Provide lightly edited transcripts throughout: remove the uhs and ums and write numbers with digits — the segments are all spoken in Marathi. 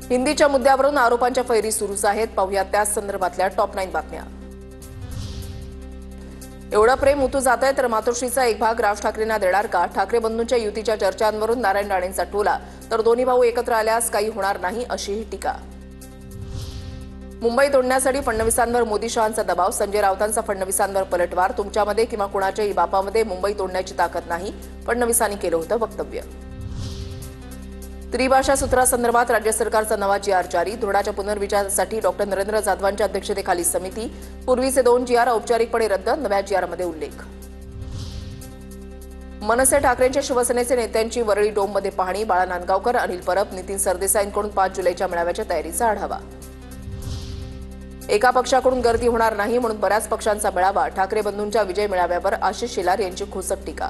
हिंदीच्या मुद्द्यावरून आरोपांच्या फैरी सुरूच आहेत. पाहूयात त्याच संदर्भातल्या टॉप 9 बातम्या. एवढं प्रेम उतू जातंय तर मातोश्रीचा एक भाग राज ठाकरेंना देणार का? ठाकरे बंधूंच्या युतीच्या चर्चांवरून नारायण राणेंचा टोला. तर दोन्ही भाऊ एकत्र आल्यास काही होणार नाही अशीही टीका. मुंबई तोडण्यासाठी फडणवीसांवर मोदी शहांचा दबाव. संजय राऊतांचा फडणवीसांवर पलटवार. तुमच्यामध्ये किंवा कुणाच्याही बापामध्ये मुंबई तोडण्याची ताकद नाही, फडणवीसांनी केलं होतं वक्तव्य. त्रिभाषा सूत्रासंदर्भात राज्य सरकारचा नवा जीआर जारी. धोरणाच्या पुनर्विचारासाठी डॉक्टर नरेंद्र जाधवांच्या अध्यक्षतेखाली समिती. पूर्वीचे 2 जीआर औपचारिकपणे रद्द, नव्या जीआरमध्ये उल्लेख. मनसे ठाकरेंच्या शिवसेनेचे नेत्यांची वरळी डोममध्ये पाहणी. बाळा नांदगावकर, अनिल परब, नितीन सरदेसाईंकडून 5 जुलैच्या मेळाव्याच्या तयारीचा आढावा. एका पक्षाकडून गर्दी होणार नाही म्हणून बऱ्याच पक्षांचा मेळावा. ठाकरे बंधूंच्या विजय मेळाव्यावर आशिष शेलार यांची खोचक टीका.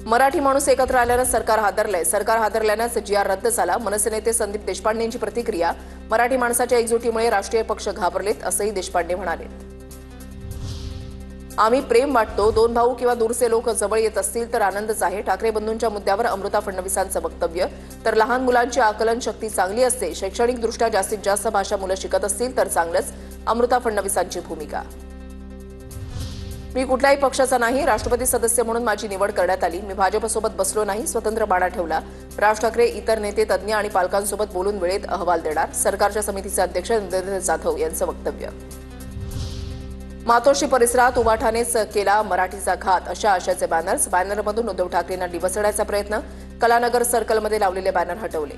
मराठी माणूस एकत्र आल्यानं सरकार हादरलंय. सरकार हादरल्यानंच जीआर रद्द झाला. मनसे नेते संदीप देशपांडेंची प्रतिक्रिया. मराठी माणसाच्या एकजुटीमुळे राष्ट्रीय पक्ष घाबरलेत असंही देशपांडे म्हणाले. आम्ही प्रेम वाटतो. 2 भाऊ किंवा दूरचे लोक जवळ येत असतील तर आनंदच आहे. ठाकरे बंधूंच्या मुद्द्यावर अमृता फडणवीसांचं वक्तव्य. तर लहान मुलांची आकलन शक्ती चांगली असते. शैक्षणिकदृष्ट्या जास्तीत जास्त भाषा मुलं शिकत असतील तर चांगलंच, अमृता फडणवीसांची भूमिका. मी कुठल्याही पक्षाचा नाही. राष्ट्रपती सदस्य म्हणून माझी निवड करण्यात आली. मी भाजपसोबत बसलो नाही, स्वतंत्र बाणा ठेवला. राज ठाकरे इतर नेते, तज्ज्ञ आणि पालकांसोबत बोलून वेळेत अहवाल देणार. सरकारच्या समितीचे अध्यक्ष नरेंद्र जाधव यांचं वक्तव्य. मातोश्री परिसरात उभाठानेच केला मराठीचा घात अशा आशयाचे बॅनर्स. बॅनरमधून उद्धव ठाकरेंना डिवचण्याचा प्रयत्न. कलानगर सर्कलमध्ये लावलेले बॅनर हटवले.